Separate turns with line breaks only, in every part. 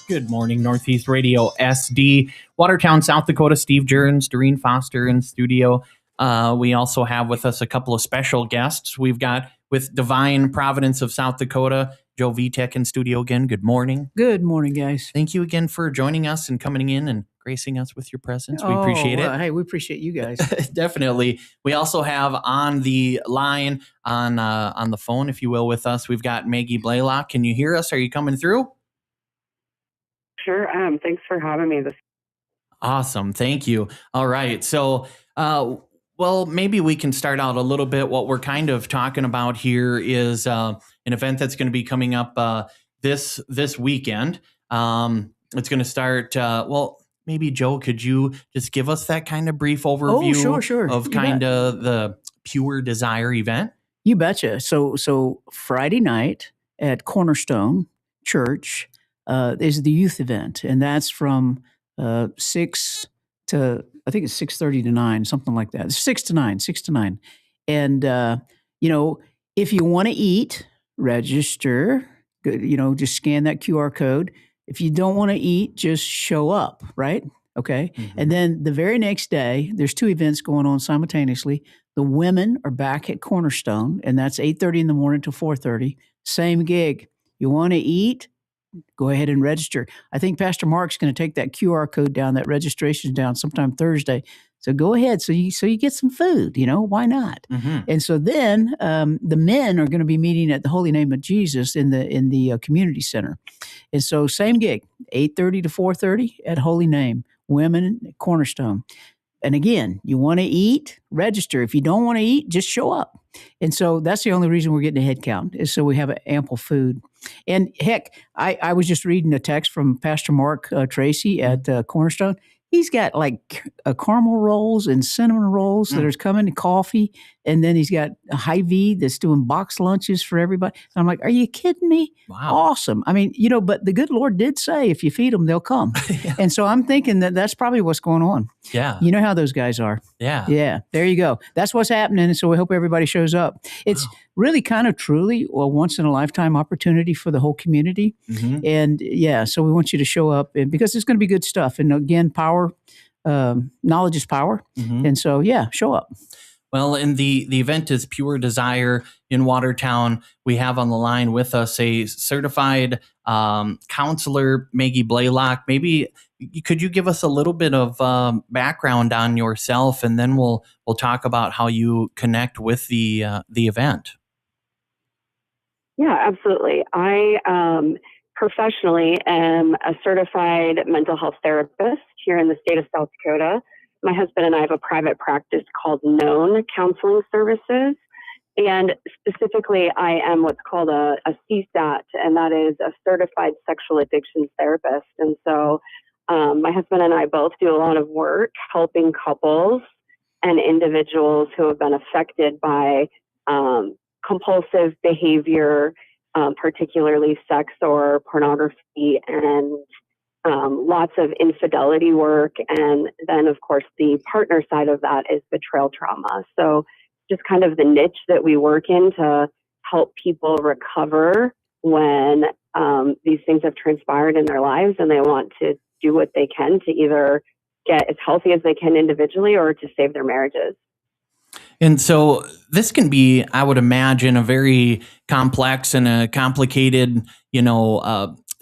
Good morning, Northeast Radio SD, Watertown, South Dakota. Steve Jurgens, Doreen Foster in studio. We also have with us a couple of special guests. We've got with Divine Providence of South Dakota, Joe Vitek in studio again. Good morning.
Good morning, guys.
Thank you again for joining us and coming in and gracing us with your presence. We appreciate it.
Hey, we appreciate you guys.
Definitely. We also have on the line, on the phone, if you will, with us, we've got Maggie Blaylock. Can you hear us? Are you coming through?
Sure. Thanks for having me.
Awesome. Thank you. All right. So, well, maybe we can start out a little bit. What we're kind of talking about here is an event that's going to be coming up this weekend. It's going to start, well, maybe Joe, could you just give us that kind of brief overview
sure.
of kind of the Pure Desire event?
You betcha. So Friday night at Cornerstone Church is the youth event, and that's from 6 to, I think it's 6:30 to 9, something like that. 6 to 9. And, if you want to eat, register, just scan that QR code. If you don't want to eat, just show up, right? Okay. Mm-hmm. And then the very next day, there's 2 events going on simultaneously. The women are back at Cornerstone, and that's 8:30 in the morning to 4:30. Same gig. You want to eat? Go ahead and register. I think Pastor Mark's going to take that QR code down, that registration down sometime Thursday. So go ahead. So you get some food, why not? Mm-hmm. And so then the men are going to be meeting at the Holy Name of Jesus in the community center. And so same gig, 8:30 to 4:30 at Holy Name, women at Cornerstone. And again, you want to eat, register. If you don't want to eat, just show up. And so that's the only reason we're getting a head count, is so we have ample food. And heck, I was just reading a text from Pastor Mark Tracy at Cornerstone. He's got like caramel rolls and cinnamon rolls that are coming, coffee. And then he's got a Hy-Vee that's doing box lunches for everybody. And I'm like, are you kidding me?
Wow.
Awesome. I mean, but the good Lord did say, if you feed them, they'll come. Yeah. And so I'm thinking that's probably what's going on.
Yeah.
You know how those guys are.
Yeah.
Yeah. There you go. That's what's happening. And so we hope everybody shows up. It's really kind of truly a once in a lifetime opportunity for the whole community. Mm-hmm. And yeah, so we want you to show up, and because it's going to be good stuff. And again, power, knowledge is power. Mm-hmm. And so, yeah, show up.
Well, and the event is Pure Desire in Watertown. We have on the line with us a certified counselor, Maggie Blaylock. Maybe could you give us a little bit of background on yourself, and then we'll talk about how you connect with the event.
Yeah, absolutely. I professionally am a certified mental health therapist here in the state of South Dakota. My husband and I have a private practice called Known Counseling Services. And specifically, I am what's called a CSAT, and that is a Certified Sexual Addictions Therapist. And so my husband and I both do a lot of work helping couples and individuals who have been affected by compulsive behavior, particularly sex or pornography, and lots of infidelity work. And then, of course, the partner side of that is betrayal trauma. So just kind of the niche that we work in to help people recover when these things have transpired in their lives, and they want to do what they can to either get as healthy as they can individually or to save their marriages.
And so this can be, I would imagine, a very complex and a complicated,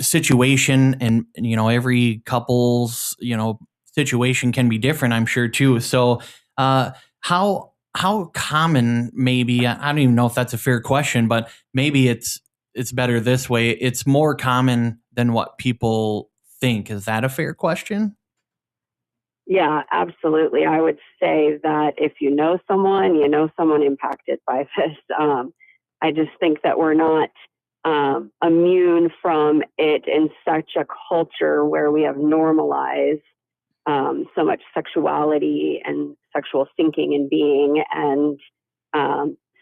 situation, and every couple's situation can be different, I'm sure too. So how common, maybe, I don't even know if that's a fair question, but maybe it's better this way, it's more common than what people think. Is that a fair question?
Yeah, absolutely. I would say that if you know someone impacted by this. I just think that we're not immune from it in such a culture where we have normalized so much sexuality and sexual thinking and being. And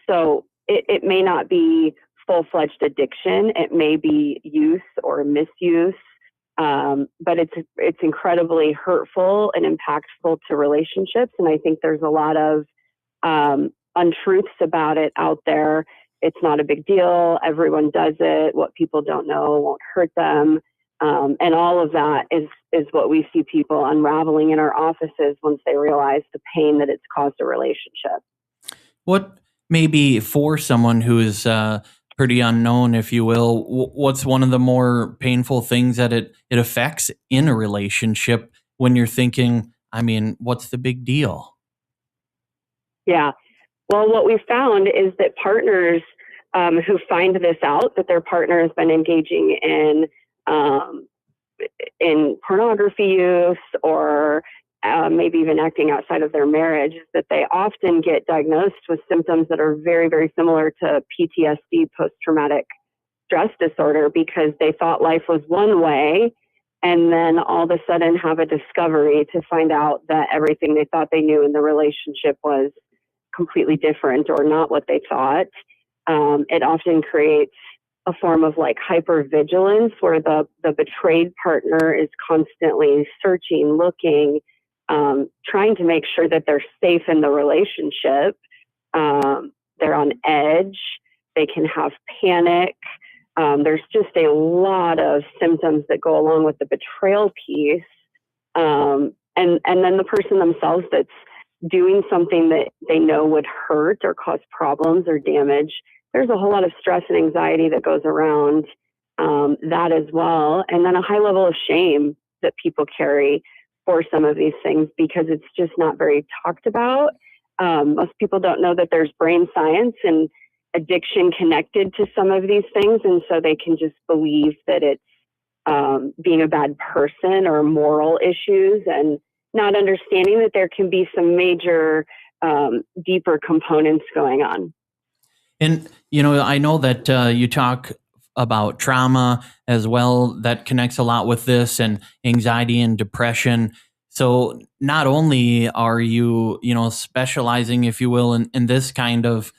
so it may not be full-fledged addiction. It may be use or misuse. But it's incredibly hurtful and impactful to relationships. And I think there's a lot of untruths about it out there. It's not a big deal. Everyone does it. What people don't know won't hurt them. And all of that is what we see people unraveling in our offices once they realize the pain that it's caused a relationship.
What maybe for someone who is pretty unknown, if you will, what's one of the more painful things that it affects in a relationship when you're thinking, I mean, what's the big deal?
Yeah. Well, what we found is that partners who find this out, that their partner has been engaging in pornography use or maybe even acting outside of their marriage, is that they often get diagnosed with symptoms that are very, very similar to PTSD, post-traumatic stress disorder, because they thought life was one way and then all of a sudden have a discovery to find out that everything they thought they knew in the relationship was completely different or not what they thought. It often creates a form of like hypervigilance where the betrayed partner is constantly searching, looking, trying to make sure that they're safe in the relationship. They're on edge. They can have panic. There's just a lot of symptoms that go along with the betrayal piece. And then the person themselves that's doing something that they know would hurt or cause problems or damage. There's a whole lot of stress and anxiety that goes around that as well. And then a high level of shame that people carry for some of these things because it's just not very talked about. Most people don't know that there's brain science and addiction connected to some of these things. And so they can just believe that it's being a bad person or moral issues, and not understanding that there can be some major, deeper components going on.
And, I know that you talk about trauma as well. That connects a lot with this, and anxiety and depression. So not only are you, specializing, if you will, in this kind of,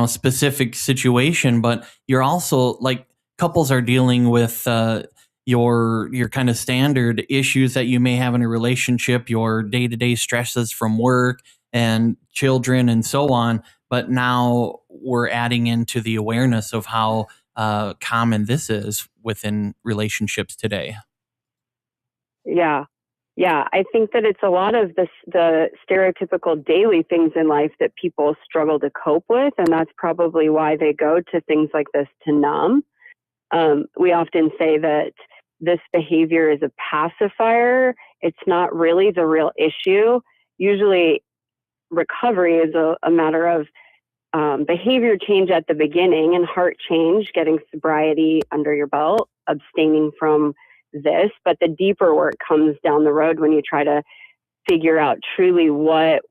specific situation, but you're also like couples are dealing with your kind of standard issues that you may have in a relationship, your day-to-day stresses from work and children and so on. But now we're adding into the awareness of how common this is within relationships today.
Yeah. Yeah. I think that it's a lot of the stereotypical daily things in life that people struggle to cope with. And that's probably why they go to things like this to numb. We often say that this behavior is a pacifier. It's not really the real issue. Usually recovery is a matter of behavior change at the beginning and heart change, getting sobriety under your belt, abstaining from this. But the deeper work comes down the road when you try to figure out truly what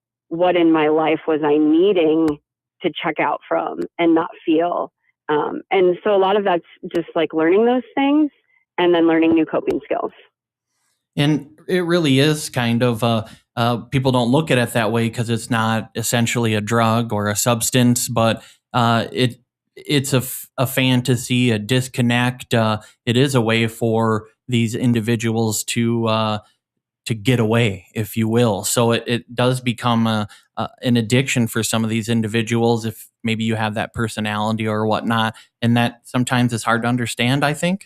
in my life was I needing to check out from and not feel. And so a lot of that's just like learning those things and then learning new coping skills.
And it really is kind of, people don't look at it that way because it's not essentially a drug or a substance, but it's a fantasy, a disconnect. It is a way for these individuals to get away, if you will. So it does become an addiction for some of these individuals if maybe you have that personality or whatnot. And that sometimes is hard to understand, I think.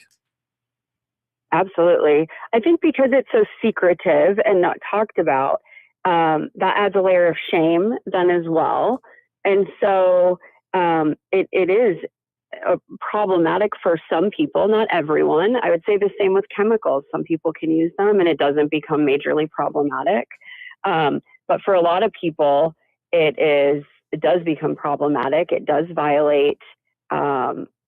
Absolutely. I think because it's so secretive and not talked about, that adds a layer of shame then as well. And so it is problematic for some people, not everyone. I would say the same with chemicals. Some people can use them and it doesn't become majorly problematic. But for a lot of people, it does become problematic. It does violate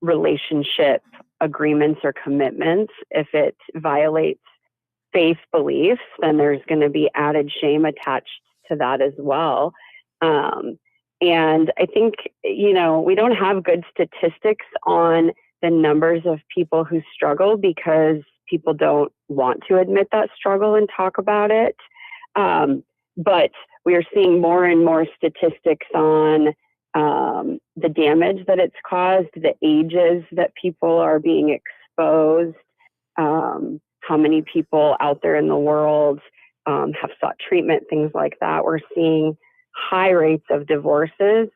relationship agreements or commitments. If it violates faith beliefs, then there's going to be added shame attached to that as well. And I think, we don't have good statistics on the numbers of people who struggle because people don't want to admit that struggle and talk about it. But we are seeing more and more statistics on the damage that it's caused, the ages that people are being exposed, how many people out there in the world have sought treatment, things like that. We're seeing high rates of divorces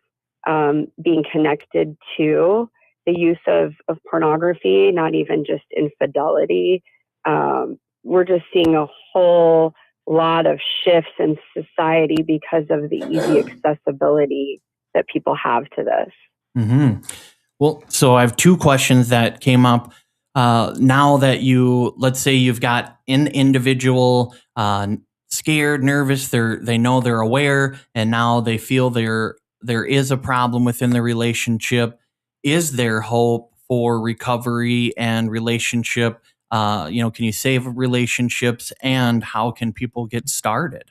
being connected to the use of pornography, not even just infidelity. We're just seeing a whole lot of shifts in society because of the easy accessibility that people have to this.
Mm-hmm. Well, so I have two questions that came up. Now that let's say you've got an individual scared, nervous, they know they're aware, and now they feel there is a problem within the relationship. Is there hope for recovery and relationship? Can you save relationships, and how can people get started?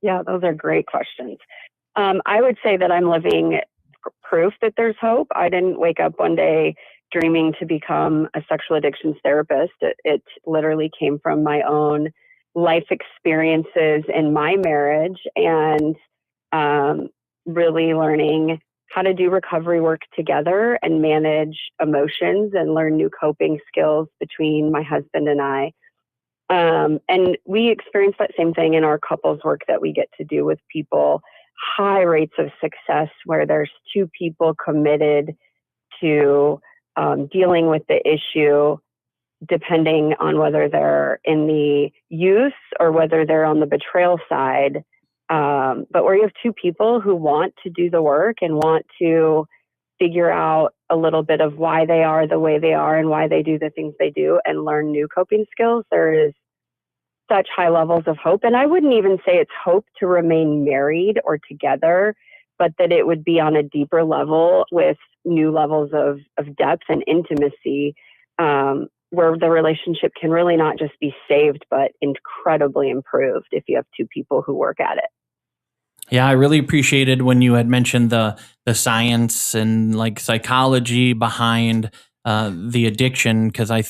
Yeah, those are great questions. I would say that I'm living proof that there's hope. I didn't wake up one day dreaming to become a sexual addictions therapist. It literally came from my own life experiences in my marriage, and really learning how to do recovery work together and manage emotions and learn new coping skills between my husband and I. And we experience that same thing in our couples work that we get to do with people. High rates of success where there's two people committed to dealing with the issue, depending on whether they're in the use or whether they're on the betrayal side. But where you have two people who want to do the work and want to figure out a little bit of why they are the way they are and why they do the things they do and learn new coping skills, there is such high levels of hope. And I wouldn't even say it's hope to remain married or together, but that it would be on a deeper level with new levels of depth and intimacy, where the relationship can really not just be saved, but incredibly improved if you have two people who work at it.
Yeah, I really appreciated when you had mentioned the science and like psychology behind the addiction, because I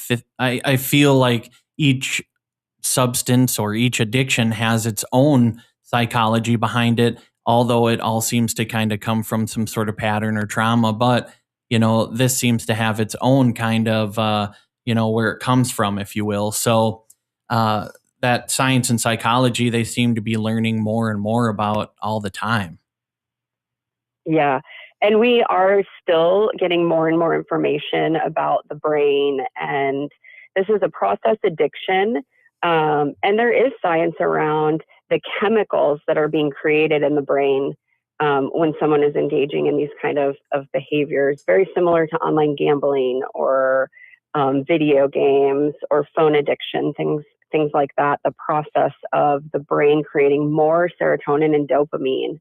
feel like each substance or each addiction has its own psychology behind it, although it all seems to kind of come from some sort of pattern or trauma. But this seems to have its own kind of where it comes from, if you will. So that science and psychology, they seem to be learning more and more about all the time.
Yeah. And we are still getting more and more information about the brain. And this is a process addiction. And there is science around the chemicals that are being created in the brain when someone is engaging in these kind of behaviors, very similar to online gambling or video games or phone addiction, things like that. The process of the brain creating more serotonin and dopamine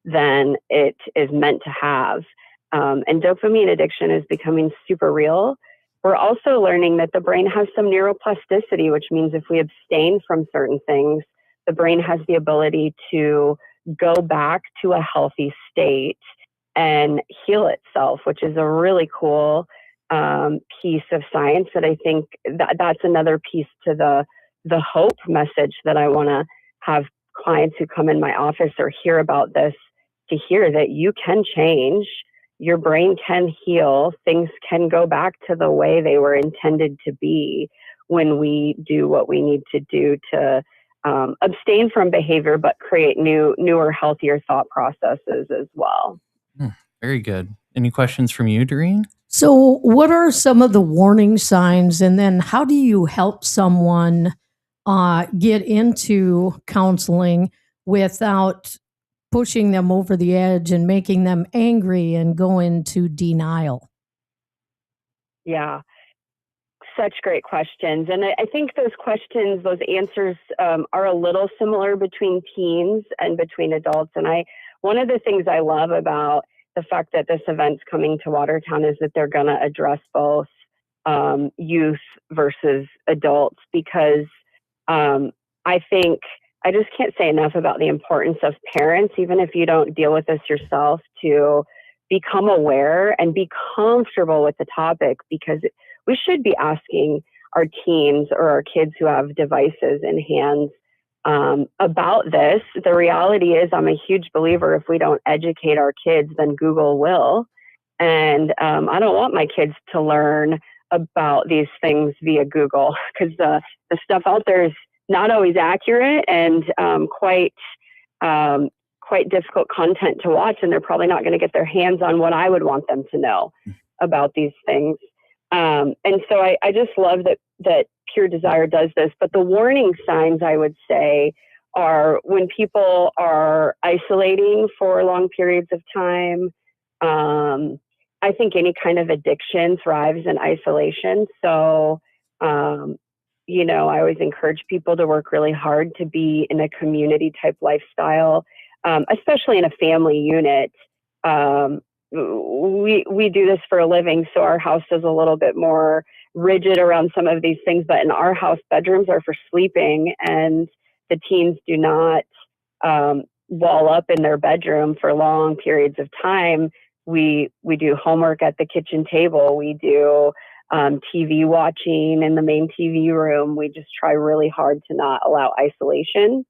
than it is meant to have. And dopamine addiction is becoming super real. We're also learning that the brain has some neuroplasticity, which means if we abstain from certain things, the brain has the ability to go back to a healthy state and heal itself, which is a really cool piece of science that I think that's another piece to the hope message that I want to have clients who come in my office or hear about this to hear, that you can change, your brain can heal, things can go back to the way they were intended to be when we do what we need to do to abstain from behavior, but create newer, healthier thought processes as well.
Very good. Any questions from you, Doreen?
So what are some of the warning signs, and then how do you help someone get into counseling without pushing them over the edge and making them angry and go into denial?
Yeah, such great questions. And I think those questions, those answers are a little similar between teens and between adults. And one of the things I love about the fact that this event's coming to Watertown is that they're going to address both youth versus adults, because I think I just can't say enough about the importance of parents, even if you don't deal with this yourself, to become aware and be comfortable with the topic, because we should be asking our teens or our kids who have devices in hands about this. The reality is, I'm a huge believer, if we don't educate our kids, then Google will. And I don't want my kids to learn about these things via Google, because the stuff out there is not always accurate and quite quite difficult content to watch, and they're probably not going to get their hands on what I would want them to know about these things. And so I just love that Pure Desire does this. But the warning signs, I would say, are when people are isolating for long periods of time. I think any kind of addiction thrives in isolation. So, I always encourage people to work really hard to be in a community type lifestyle, especially in a family unit. We do this for a living, so our house is a little bit more rigid around some of these things. But in our house, bedrooms are for sleeping, and the teens do not wall up in their bedroom for long periods of time. We do homework at the kitchen table. We do TV watching in the main TV room. We just try really hard to not allow isolation.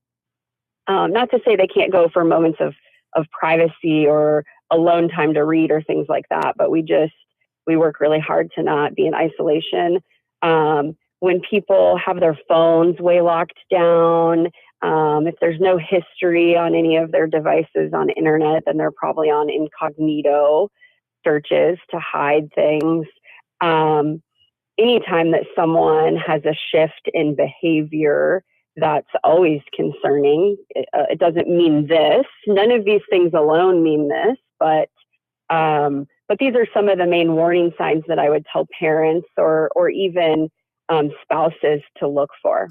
Not to say they can't go for moments of privacy or alone time to read or things like that, but we work really hard to not be in isolation. When people have their phones way locked down, if there's no history on any of their devices on the internet, then they're probably on incognito searches to hide things. Anytime that someone has a shift in behavior, that's always concerning. It doesn't mean this. None of these things alone mean this, but these are some of the main warning signs that I would tell parents or even spouses to look for.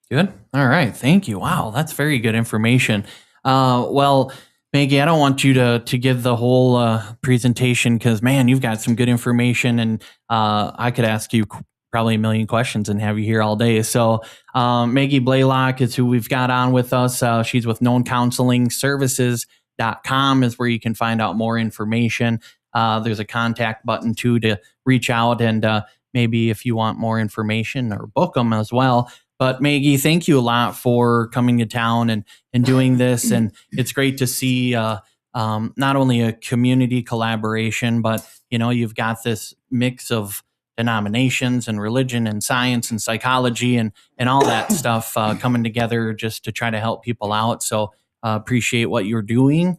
Good. All right. Thank you. Wow, that's very good information. Well, Maggie, I don't want you to give the whole presentation because, man, you've got some good information, and I could ask you probably a million questions and have you here all day. So Maggie Blaylock is who we've got on with us. She's with knowncounselingservices.com is where you can find out more information. There's a contact button too to reach out, and maybe if you want more information or book them as well. But Maggie, thank you a lot for coming to town and doing this. And it's great to see not only a community collaboration, but, you've got this mix of denominations and religion and science and psychology and all that stuff coming together just to try to help people out. So appreciate what you're doing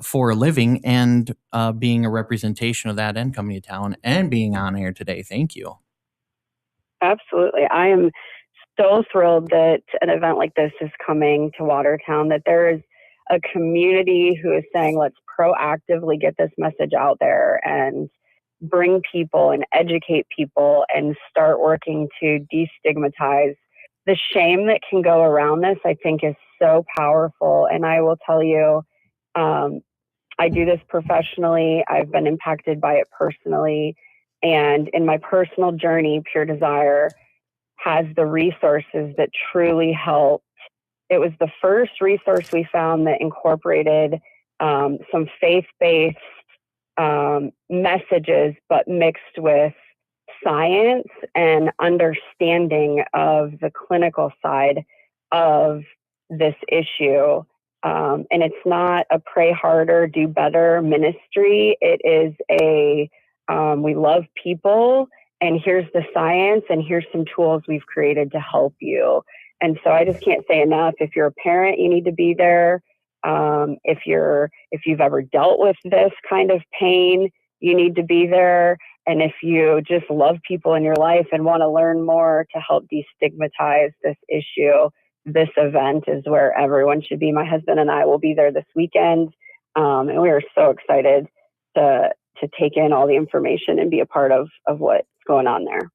for a living and being a representation of that and coming to town and being on air today. Thank you.
Absolutely. I am so thrilled that an event like this is coming to Watertown, that there is a community who is saying, let's proactively get this message out there and bring people and educate people and start working to destigmatize the shame that can go around this. I think is so powerful. And I will tell you, I do this professionally. I've been impacted by it personally. And in my personal journey, Pure Desire has the resources that truly helped. It was the first resource we found that incorporated some faith-based messages, but mixed with science and understanding of the clinical side of this issue. And it's not a pray harder, do better ministry. It is we love people, and here's the science, and here's some tools we've created to help you. And so I just can't say enough. If you're a parent, you need to be there. If you've ever dealt with this kind of pain, you need to be there. And if you just love people in your life and want to learn more to help destigmatize this issue, this event is where everyone should be. My husband and I will be there this weekend, and we are so excited to take in all the information and be a part of what's going on there.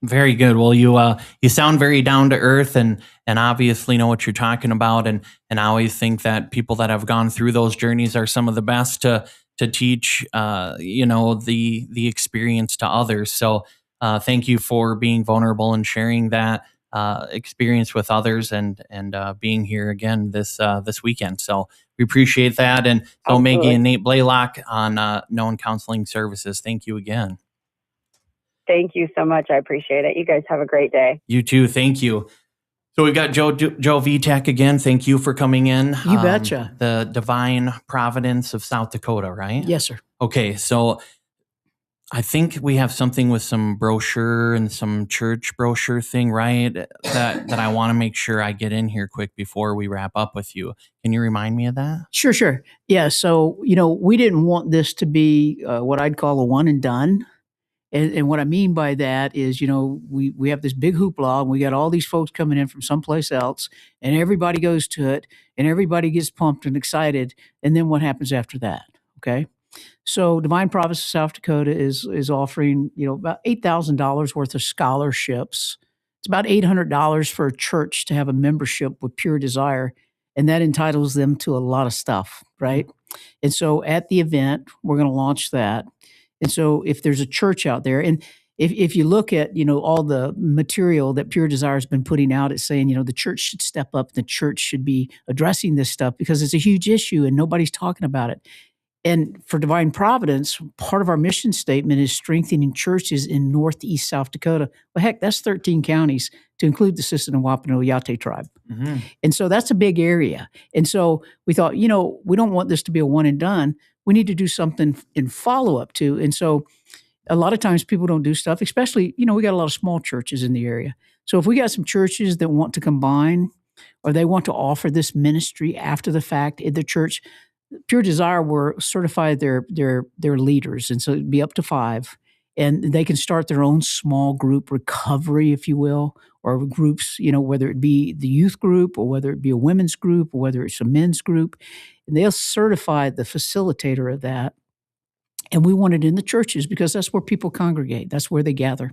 Very good. Well, you sound very down to earth and obviously know what you're talking about. And I always think that people that have gone through those journeys are some of the best to teach, the experience to others. So thank you for being vulnerable and sharing that experience with others and being here again this weekend. So we appreciate that. And so
Absolutely.
Maggie and Nate Blaylock on Known Counseling Services, thank you again.
Thank you so much. I appreciate it. You guys have a great day.
You too. Thank you. So we've got Joe Vitek again. Thank you for coming in.
You betcha.
The Divine Providence of South Dakota, right?
Yes, sir.
Okay. So I think we have something with some brochure and some church brochure thing, right? That I want to make sure I get in here quick before we wrap up with you. Can you remind me of that?
Sure, sure. Yeah. So, we didn't want this to be what I'd call a one and done. And what I mean by that is, we have this big hoopla and we got all these folks coming in from someplace else and everybody goes to it and everybody gets pumped and excited. And then what happens after that? Okay. So Divine Providence of South Dakota is offering, about $8,000 worth of scholarships. It's about $800 for a church to have a membership with Pure Desire, and that entitles them to a lot of stuff, right? And so at the event, we're going to launch that. And so if there's a church out there, and if you look at, all the material that Pure Desire has been putting out, it's saying, the church should step up, the church should be addressing this stuff because it's a huge issue and nobody's talking about it. And for Divine Providence, part of our mission statement is strengthening churches in Northeast South Dakota. Well, heck, that's 13 counties to include the Sisseton and Wapano Yate tribe.
Mm-hmm.
And so that's a big area. And so we thought, we don't want this to be a one and done. We need to do something in follow-up to. And so a lot of times people don't do stuff, especially, we got a lot of small churches in the area. So if we got some churches that want to combine or they want to offer this ministry after the fact in the church, Pure Desire were certified their leaders, and so it'd be up to 5, and they can start their own small group recovery, if you will, or groups, whether it be the youth group or whether it be a women's group or whether it's a men's group, and they'll certify the facilitator of that. And we want it in the churches because that's where people congregate. That's where they gather.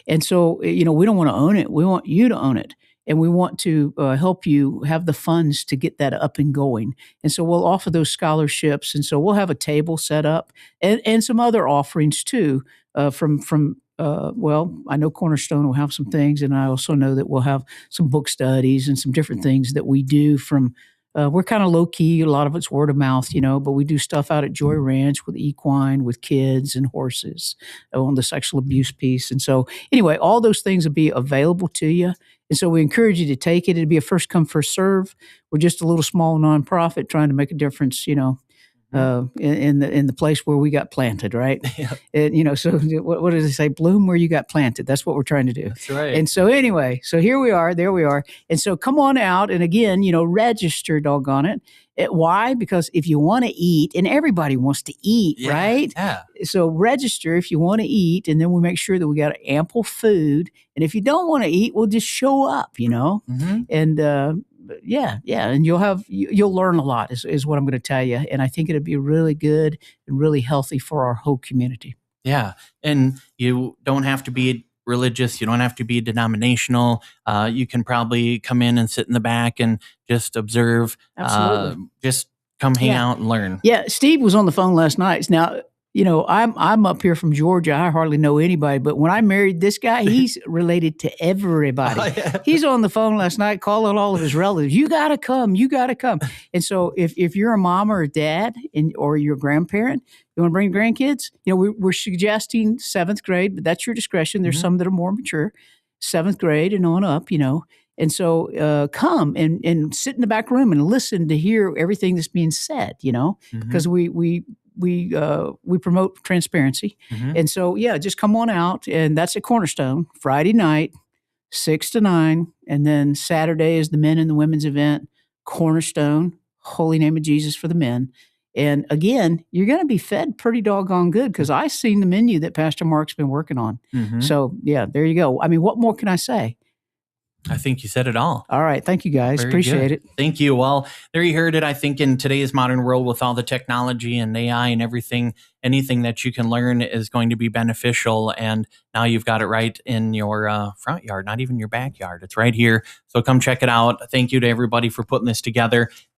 And so, we don't want to own it. We want you to own it. And we want to help you have the funds to get that up and going. And so we'll offer those scholarships. And so we'll have a table set up and some other offerings too from I know Cornerstone will have some things. And I also know that we'll have some book studies and some different things that we do from we're kind of low key. A lot of it's word of mouth, but we do stuff out at Joy Ranch with equine, with kids and horses on the sexual abuse piece. And so anyway, all those things will be available to you. And so we encourage you to take it. It'll be a first come, first serve. We're just a little small nonprofit trying to make a difference, in the place where we got planted, right?
Yeah.
And, so what does it say? Bloom where you got planted. That's what we're trying to do.
That's right.
And so anyway, so here we are, there we are. And so come on out. And again, register, doggone it. Why? Because if you want to eat, and everybody wants to eat, right?
Yeah. So
register if you want to eat, and then we make sure that we got ample food. And if you don't want to eat, we'll just show up,
Mm-hmm.
And and you'll learn a lot is what I'm going to tell you. And I think it'll be really good and really healthy for our whole community.
Yeah, and you don't have to be religious. You don't have to be denominational. You can probably come in and sit in the back and just observe.
Absolutely.
Just come hang out and learn.
Yeah, Steve was on the phone last night. Now, I'm up here from Georgia. I hardly know anybody, but when I married this guy, he's related to everybody. Oh, yeah. He's on the phone last night calling all of his relatives. You got to come. You got to come. And so if you're a mom or a dad or your grandparent, you want to bring grandkids, we're suggesting 7th grade, but that's your discretion. There's some that are more mature, 7th grade and on up, And so come and sit in the back room and listen to hear everything that's being said, because we promote transparency.
Mm-hmm.
And so, just come on out. And that's at Cornerstone, Friday night, 6 to 9. And then Saturday is the men and the women's event, Cornerstone, Holy Name of Jesus for the men. And again, you're going to be fed pretty doggone good because I've seen the menu that Pastor Mark's been working on.
Mm-hmm.
So, there you go. I mean, what more can I say?
I think you said it all.
All right. Thank you, guys.
Very
Appreciate
good.
it.
Thank you. Well, there you heard it. I think in today's modern world with all the technology and AI and everything, anything that you can learn is going to be beneficial. And now you've got it right in your front yard, not even your backyard. It's right here. So come check it out. Thank you to everybody for putting this together.